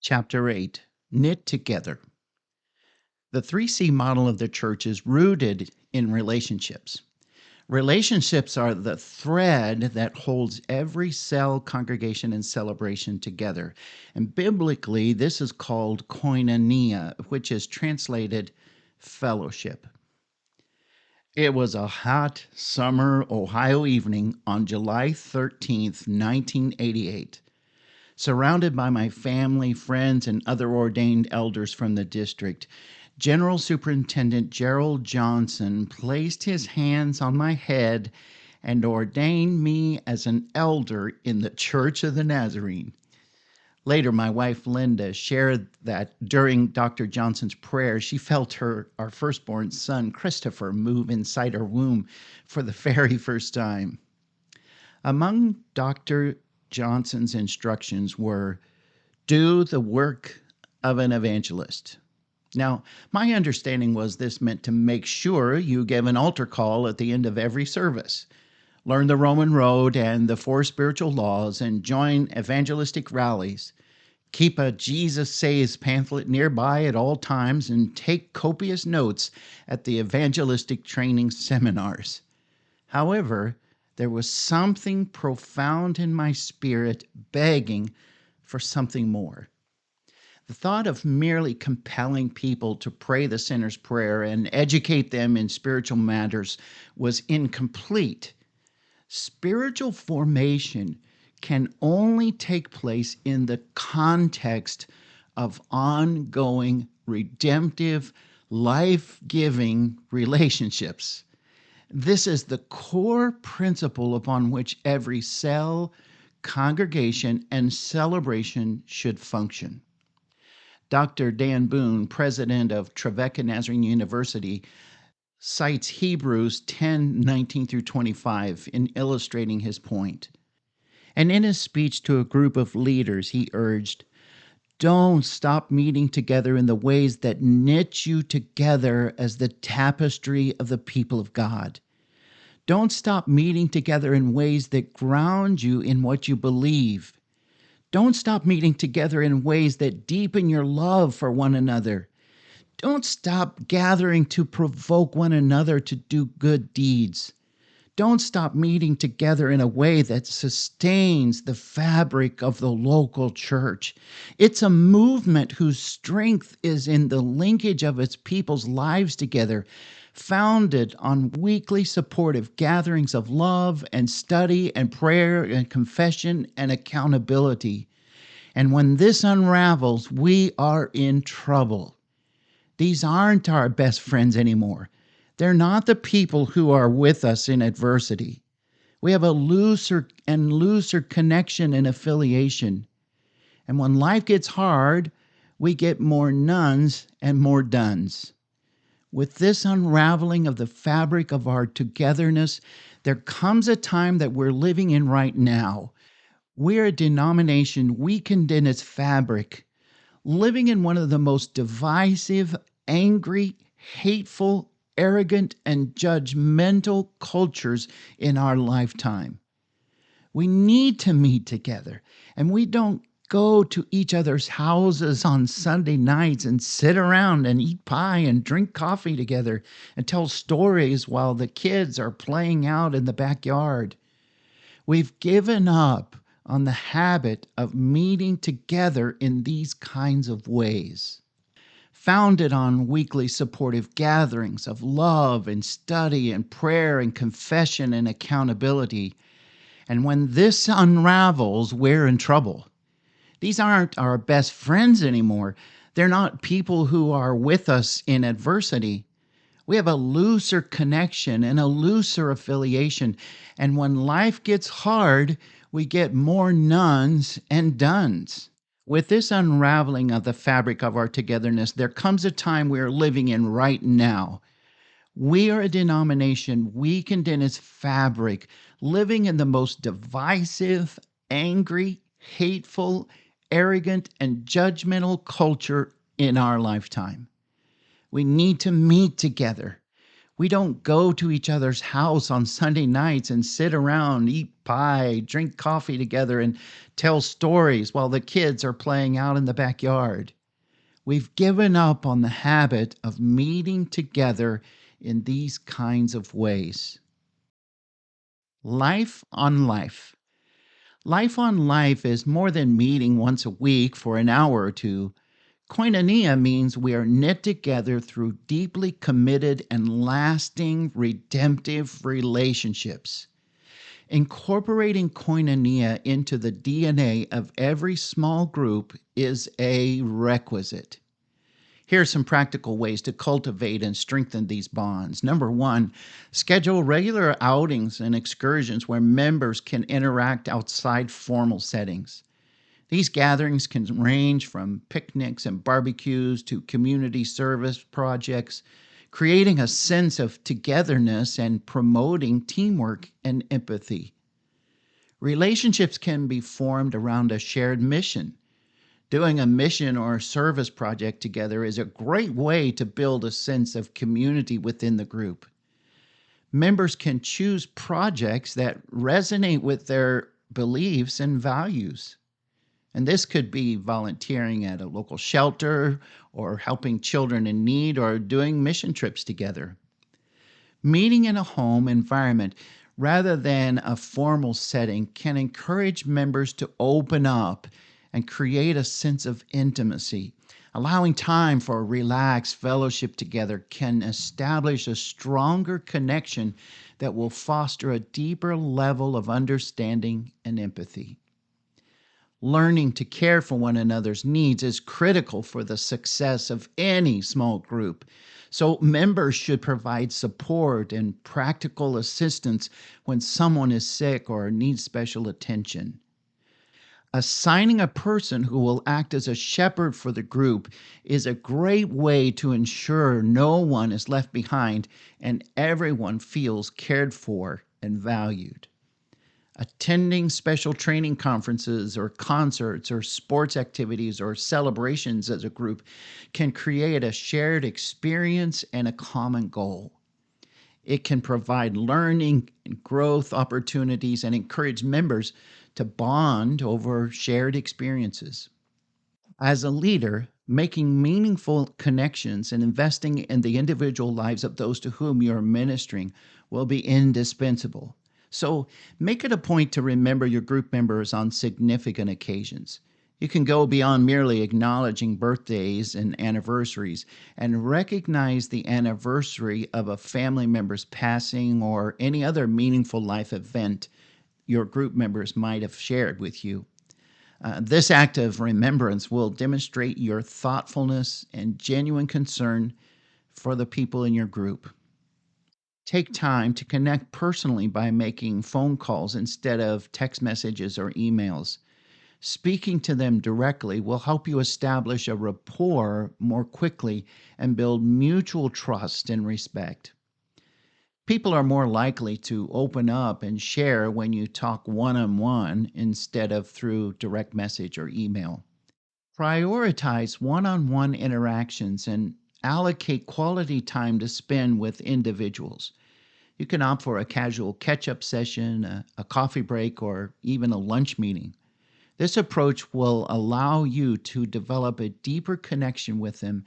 Chapter 8 Knit Together. The 3C model of the church is rooted in relationships. Relationships are the thread that holds every cell, congregation, and celebration together. And biblically, this is called koinonia, which is translated fellowship. It was a hot summer Ohio evening on July 13th, 1988. Surrounded by my family, friends, and other ordained elders from the district, General Superintendent Gerald Johnson placed his hands on my head and ordained me as an elder in the Church of the Nazarene. Later, my wife Linda shared that during Dr. Johnson's prayer, she felt our firstborn son, Christopher, move inside her womb for the very first time. Among Dr. Johnson's instructions were, do the work of an evangelist. Now, my understanding was this meant to make sure you give an altar call at the end of every service, learn the Roman road and the 4 spiritual laws, and join evangelistic rallies, keep a Jesus Saves pamphlet nearby at all times, and take copious notes at the evangelistic training seminars. However, there was something profound in my spirit begging for something more. The thought of merely compelling people to pray the sinner's prayer and educate them in spiritual matters was incomplete. Spiritual formation can only take place in the context of ongoing, redemptive, life-giving relationships. This is the core principle upon which every cell, congregation, and celebration should function. Dr. Dan Boone, president of Trevecca Nazarene University, cites Hebrews 10:19 through 25 in illustrating his point. And in his speech to a group of leaders, he urged, don't stop meeting together in the ways that knit you together as the tapestry of the people of God. Don't stop meeting together in ways that ground you in what you believe. Don't stop meeting together in ways that deepen your love for one another. Don't stop gathering to provoke one another to do good deeds. Don't stop meeting together in a way that sustains the fabric of the local church. It's a movement whose strength is in the linkage of its people's lives together, founded on weekly supportive gatherings of love and study and prayer and confession and accountability. And when this unravels, we are in trouble. These aren't our best friends anymore. They're not the people who are with us in adversity. We have a looser and looser connection and affiliation. And when life gets hard, we get more nones and more dones. With this unraveling of the fabric of our togetherness, there comes a time that we're living in right now. We're a denomination weakened in its fabric, living in one of the most divisive, angry, hateful, arrogant, and judgmental cultures in our lifetime. We need to meet together, and we don't go to each other's houses on Sunday nights and sit around and eat pie and drink coffee together and tell stories while the kids are playing out in the backyard. We've given up on the habit of meeting together in these kinds of ways. Founded on weekly supportive gatherings of love and study and prayer and confession and accountability. And when this unravels, we're in trouble. These aren't our best friends anymore. They're not people who are with us in adversity. We have a looser connection and a looser affiliation. And when life gets hard, we get more nones and dones. With this unraveling of the fabric of our togetherness, there comes a time we are living in right now. We are a denomination weakened in its fabric, living in the most divisive, angry, hateful, arrogant, and judgmental culture in our lifetime. We need to meet together. We don't go to each other's house on Sunday nights and sit around, eat pie, drink coffee together, and tell stories while the kids are playing out in the backyard. We've given up on the habit of meeting together in these kinds of ways. Life on life. Life on life is more than meeting once a week for an hour or two. Koinonia means we are knit together through deeply committed and lasting redemptive relationships. Incorporating koinonia into the DNA of every small group is a requisite. Here are some practical ways to cultivate and strengthen these bonds. Number one, schedule regular outings and excursions where members can interact outside formal settings. These gatherings can range from picnics and barbecues to community service projects, creating a sense of togetherness and promoting teamwork and empathy. Relationships can be formed around a shared mission. Doing a mission or service project together is a great way to build a sense of community within the group. Members can choose projects that resonate with their beliefs and values. And this could be volunteering at a local shelter, or helping children in need, or doing mission trips together. Meeting in a home environment rather than a formal setting can encourage members to open up and create a sense of intimacy. Allowing time for relaxed fellowship together can establish a stronger connection that will foster a deeper level of understanding and empathy. Learning to care for one another's needs is critical for the success of any small group. So, members should provide support and practical assistance when someone is sick or needs special attention. Assigning a person who will act as a shepherd for the group is a great way to ensure no one is left behind and everyone feels cared for and valued. Attending special training conferences or concerts or sports activities or celebrations as a group can create a shared experience and a common goal. It can provide learning and growth opportunities and encourage members to bond over shared experiences. As a leader, making meaningful connections and investing in the individual lives of those to whom you're ministering will be indispensable. So make it a point to remember your group members on significant occasions. You can go beyond merely acknowledging birthdays and anniversaries and recognize the anniversary of a family member's passing or any other meaningful life event your group members might have shared with you. This act of remembrance will demonstrate your thoughtfulness and genuine concern for the people in your group. Take time to connect personally by making phone calls instead of text messages or emails. Speaking to them directly will help you establish a rapport more quickly and build mutual trust and respect. People are more likely to open up and share when you talk one on one instead of through direct message or email. Prioritize one on one interactions and allocate quality time to spend with individuals. You can opt for a casual catch up session, a coffee break, or even a lunch meeting. This approach will allow you to develop a deeper connection with them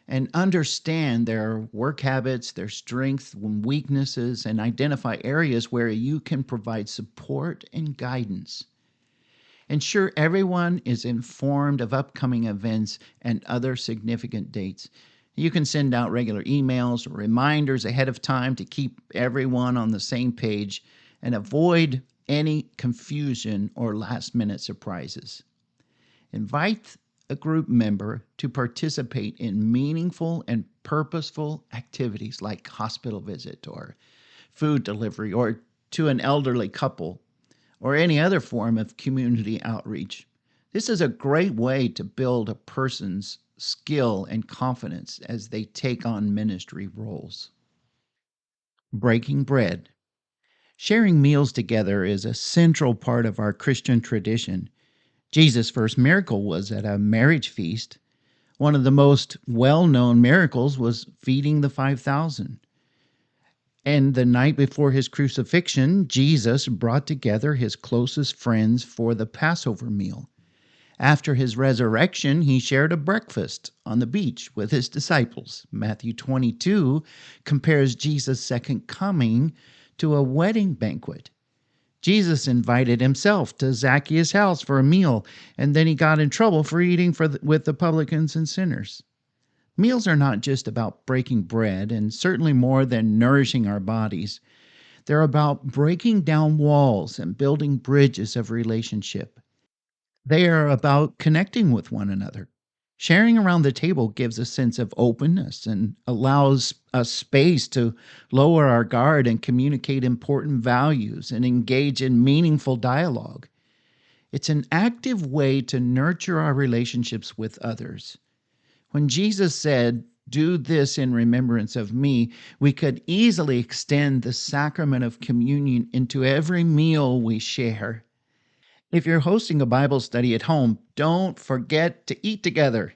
and understand their work habits, their strengths and weaknesses, and identify areas where you can provide support and guidance. Ensure everyone is informed of upcoming events and other significant dates. You can send out regular emails or reminders ahead of time to keep everyone on the same page and avoid any confusion or last minute surprises. Invite a group member to participate in meaningful and purposeful activities like hospital visit or food delivery or to an elderly couple or any other form of community outreach. This is a great way to build a person's skill and confidence as they take on ministry roles. Breaking bread. Sharing meals together is a central part of our Christian tradition. Jesus' first miracle was at a marriage feast. One of the most well known miracles was feeding the 5,000. And the night before his crucifixion, Jesus brought together his closest friends for the Passover meal. After his resurrection, he shared a breakfast on the beach with his disciples. Matthew 22 compares Jesus' second coming to a wedding banquet. Jesus invited himself to Zacchaeus' house for a meal, and then he got in trouble for eating with the publicans and sinners. Meals are not just about breaking bread, and certainly more than nourishing our bodies. They're about breaking down walls and building bridges of relationship. They are about connecting with one another. Sharing around the table gives a sense of openness and allows us space to lower our guard and communicate important values and engage in meaningful dialogue. It's an active way to nurture our relationships with others. When Jesus said, "Do this in remembrance of me," we could easily extend the sacrament of communion into every meal we share. If you're hosting a Bible study at home, don't forget to eat together.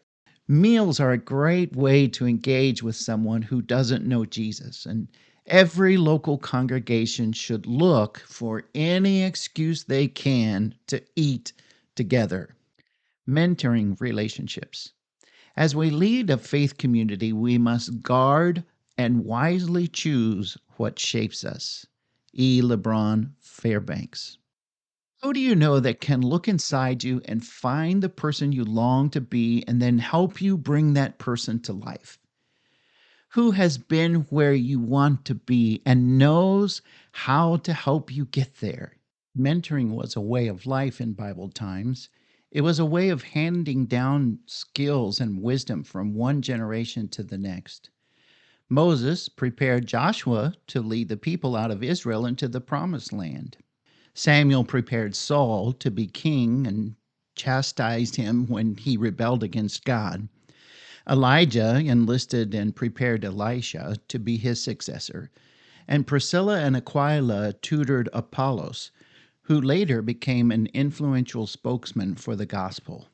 Meals are a great way to engage with someone who doesn't know Jesus, and every local congregation should look for any excuse they can to eat together. Mentoring relationships. As we lead a faith community, we must guard and wisely choose what shapes us. E. LeBron Fairbanks. Who do you know that can look inside you and find the person you long to be and then help you bring that person to life? Who has been where you want to be and knows how to help you get there? Mentoring was a way of life in Bible times. It was a way of handing down skills and wisdom from one generation to the next. Moses prepared Joshua to lead the people out of Israel into the promised land. Samuel prepared Saul to be king and chastised him when he rebelled against God. Elijah enlisted and prepared Elisha to be his successor. And Priscilla and Aquila tutored Apollos, who later became an influential spokesman for the gospel.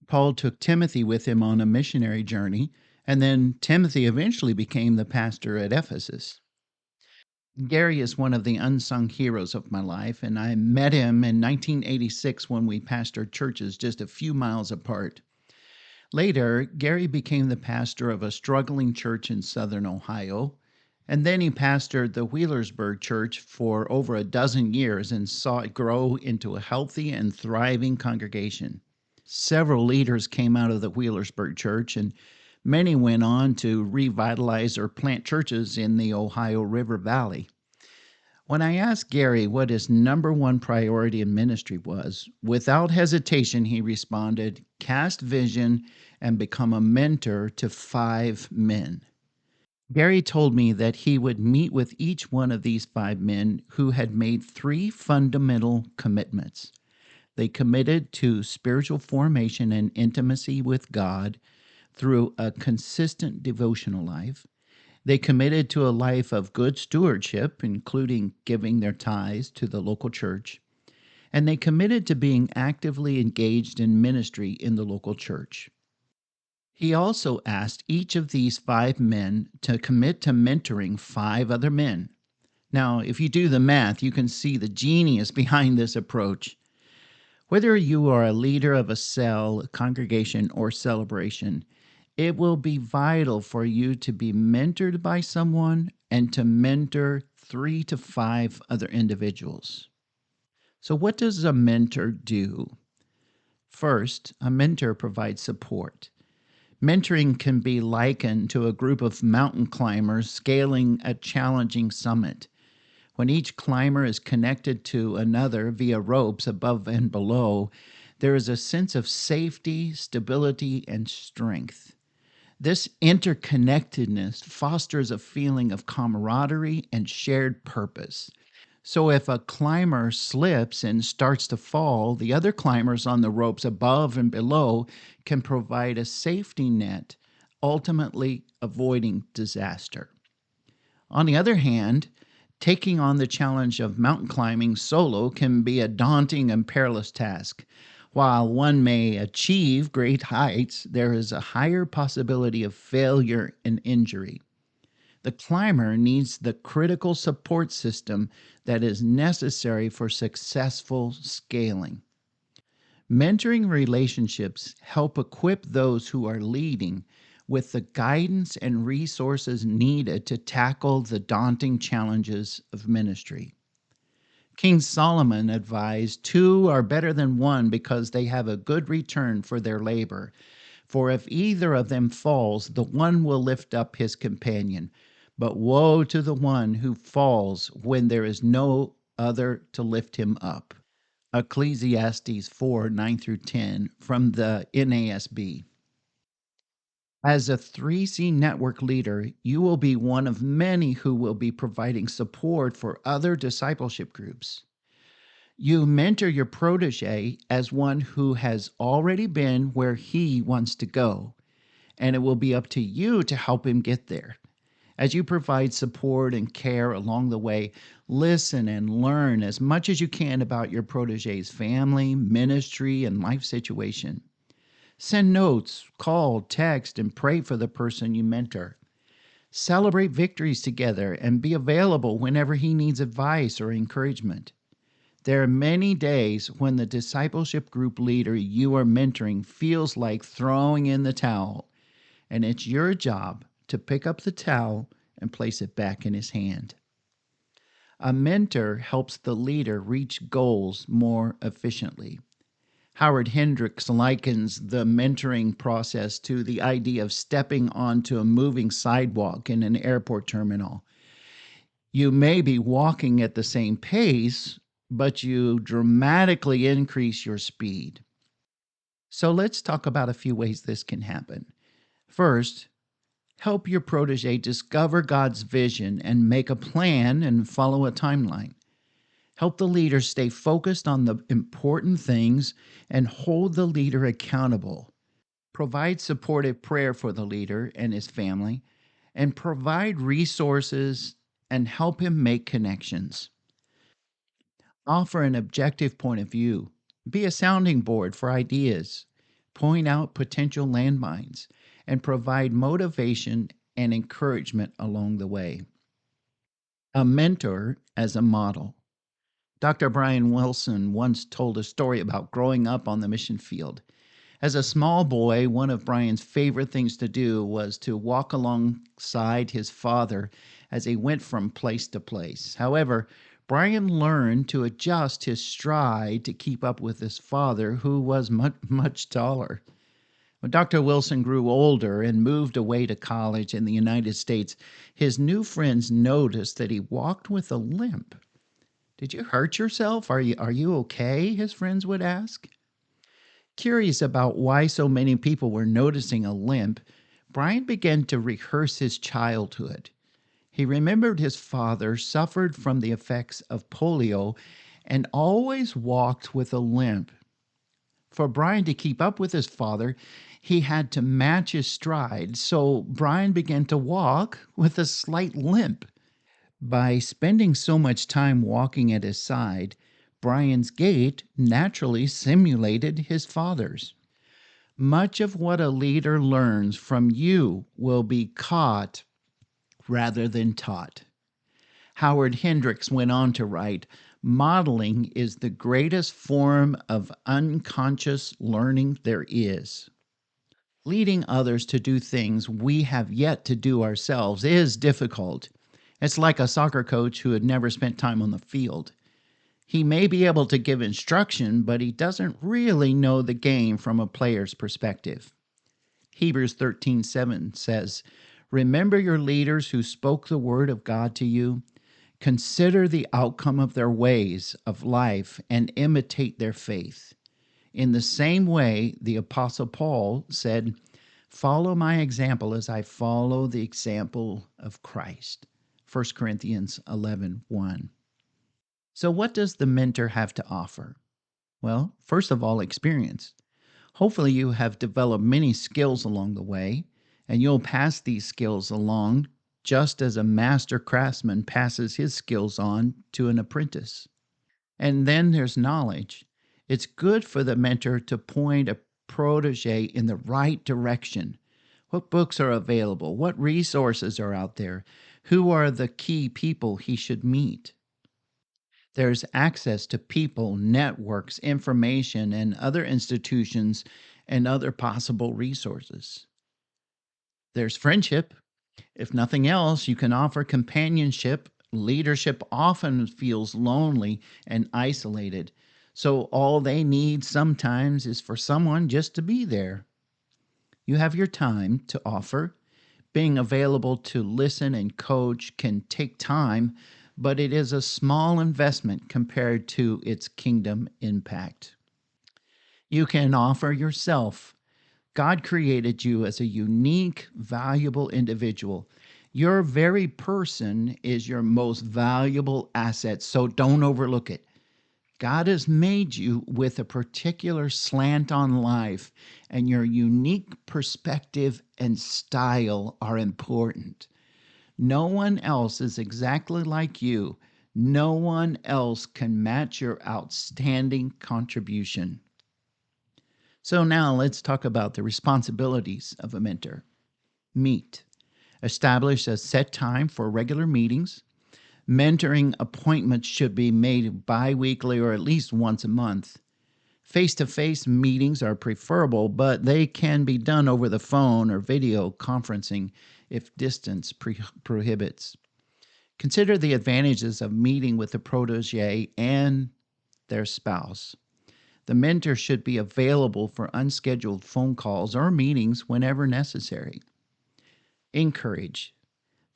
Paul took Timothy with him on a missionary journey, and then Timothy eventually became the pastor at Ephesus. Gary is one of the unsung heroes of my life, and I met him in 1986 when we pastored churches just a few miles apart. Later, Gary became the pastor of a struggling church in southern Ohio, and then he pastored the Wheelersburg Church for over a dozen years and saw it grow into a healthy and thriving congregation. Several leaders came out of the Wheelersburg Church, and many went on to revitalize or plant churches in the Ohio River Valley. When I asked Gary what his number one priority in ministry was, without hesitation, he responded, "Cast vision and become a mentor to 5 men." Gary told me that he would meet with each one of these 5 men who had made 3 fundamental commitments. They committed to spiritual formation and intimacy with God through a consistent devotional life. They committed to a life of good stewardship, including giving their tithes to the local church. And they committed to being actively engaged in ministry in the local church. He also asked each of these 5 men to commit to mentoring 5 other men. Now, if you do the math, you can see the genius behind this approach. Whether you are a leader of a cell, a congregation, or celebration, it will be vital for you to be mentored by someone and to mentor 3 to 5 other individuals. So, what does a mentor do? First, a mentor provides support. Mentoring can be likened to a group of mountain climbers scaling a challenging summit. When each climber is connected to another via ropes above and below, there is a sense of safety, stability, and strength. This interconnectedness fosters a feeling of camaraderie and shared purpose. So if a climber slips and starts to fall, the other climbers on the ropes above and below can provide a safety net, ultimately avoiding disaster. On the other hand, taking on the challenge of mountain climbing solo can be a daunting and perilous task. While one may achieve great heights, there is a higher possibility of failure and injury. The climber needs the critical support system that is necessary for successful scaling. Mentoring relationships help equip those who are leading with the guidance and resources needed to tackle the daunting challenges of ministry. King Solomon advised, "Two are better than one because they have a good return for their labor. For if either of them falls, the one will lift up his companion. But woe to the one who falls when there is no other to lift him up." Ecclesiastes 4 9 through 10 from the NASB. As a 3C network leader, you will be one of many who will be providing support for other discipleship groups. You mentor your protege as one who has already been where he wants to go, and it will be up to you to help him get there. As you provide support and care along the way, listen and learn as much as you can about your protege's family, ministry, and life situation. Send notes, call, text, and pray for the person you mentor. Celebrate victories together and be available whenever he needs advice or encouragement. There are many days when the discipleship group leader you are mentoring feels like throwing in the towel, and it's your job to pick up the towel and place it back in his hand. A mentor helps the leader reach goals more efficiently. Howard Hendricks likens the mentoring process to the idea of stepping onto a moving sidewalk in an airport terminal. You may be walking at the same pace, but you dramatically increase your speed. So let's talk about a few ways this can happen. First, help your protege discover God's vision and make a plan and follow a timeline. Help the leader stay focused on the important things and hold the leader accountable. Provide supportive prayer for the leader and his family, and provide resources and help him make connections. Offer an objective point of view. Be a sounding board for ideas. Point out potential landmines and provide motivation and encouragement along the way. A mentor as a model. Dr. Brian Wilson once told a story about growing up on the mission field. As a small boy, one of Brian's favorite things to do was to walk alongside his father as he went from place to place. However, Brian learned to adjust his stride to keep up with his father, who was much taller. When Dr. Wilson grew older and moved away to college in the United States, his new friends noticed that he walked with a limp. "Did you hurt yourself? Are you okay?" his friends would ask. Curious about why so many people were noticing a limp, Brian began to rehearse his childhood. He remembered his father suffered from the effects of polio and always walked with a limp. For Brian to keep up with his father, he had to match his stride, so Brian began to walk with a slight limp. By spending so much time walking at his side, Brian's gait naturally simulated his father's. Much of what a leader learns from you will be caught rather than taught. Howard Hendricks went on to write, "Modeling is the greatest form of unconscious learning there is." Leading others to do things we have yet to do ourselves is difficult. It's like a soccer coach who had never spent time on the field. He may be able to give instruction, but he doesn't really know the game from a player's perspective. Hebrews 13:7 says, "Remember your leaders who spoke the word of God to you. Consider the outcome of their ways of life and imitate their faith." In the same way, the Apostle Paul said, "Follow my example as I follow the example of Christ." 1 Corinthians 11:1. So, what does the mentor have to offer? Well, first of all, experience. Hopefully, you have developed many skills along the way, and you'll pass these skills along just as a master craftsman passes his skills on to an apprentice. And then there's knowledge. It's good for the mentor to point a protege in the right direction. What books are available? What resources are out there? Who are the key people he should meet? There's access to people, networks, information, and other institutions and other possible resources. There's friendship. If nothing else, you can offer companionship. Leadership often feels lonely and isolated, so all they need sometimes is for someone just to be there. You have your time to offer. Being available to listen and coach can take time, but it is a small investment compared to its kingdom impact. You can offer yourself. God created you as a unique, valuable individual. Your very person is your most valuable asset, so don't overlook it. God has made you with a particular slant on life, and your unique perspective and style are important. No one else is exactly like you. No one else can match your outstanding contribution. So, now let's talk about the responsibilities of a mentor. Meet. Establish a set time for regular meetings. Mentoring appointments should be made bi weekly or at least once a month. Face to face meetings are preferable, but they can be done over the phone or video conferencing if distance prohibits. Consider the advantages of meeting with the protege and their spouse. The mentor should be available for unscheduled phone calls or meetings whenever necessary. Encourage.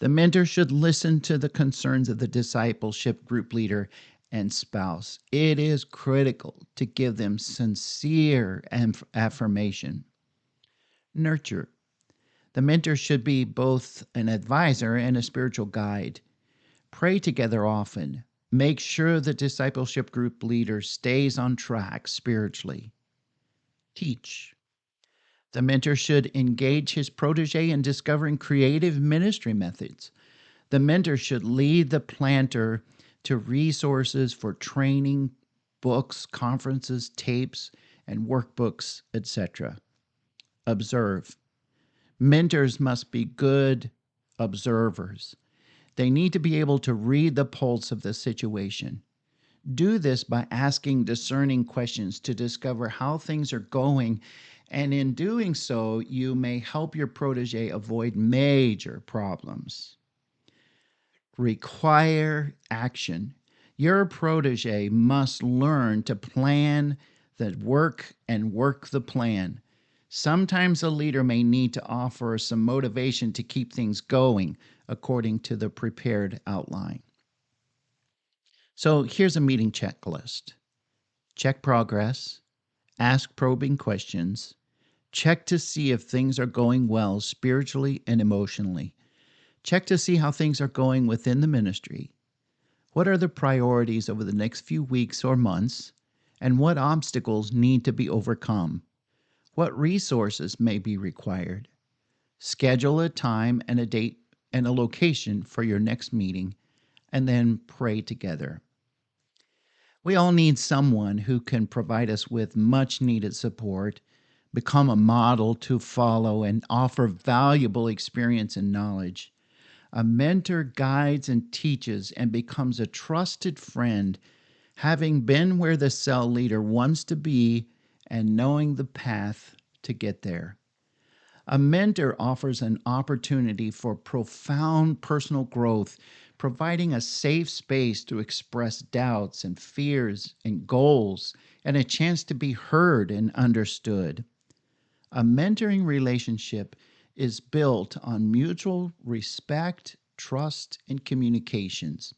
The mentor should listen to the concerns of the discipleship group leader and spouse. It is critical to give them sincere affirmation. Nurture. The mentor should be both an advisor and a spiritual guide. Pray together often. Make sure the discipleship group leader stays on track spiritually. Teach. The mentor should engage his protege in discovering creative ministry methods. The mentor should lead the planter to resources for training, books, conferences, tapes, and workbooks, etc. Observe. Mentors must be good observers. They need to be able to read the pulse of the situation. Do this by asking discerning questions to discover how things are going, and in doing so, you may help your protege avoid major problems. Require action. Your protege must learn to plan the work and work the plan. Sometimes a leader may need to offer some motivation to keep things going according to the prepared outline. So here's a meeting checklist. Check progress, ask probing questions, check to see if things are going well spiritually and emotionally. Check to see how things are going within the ministry. What are the priorities over the next few weeks or months? And what obstacles need to be overcome? What resources may be required? Schedule a time and a date and a location for your next meeting, and then pray together. We all need someone who can provide us with much needed support, become a model to follow, and offer valuable experience and knowledge. A mentor guides and teaches and becomes a trusted friend, having been where the cell leader wants to be and knowing the path to get there. A mentor offers an opportunity for profound personal growth, providing a safe space to express doubts and fears and goals, and a chance to be heard and understood. A mentoring relationship is built on mutual respect, trust, and communications.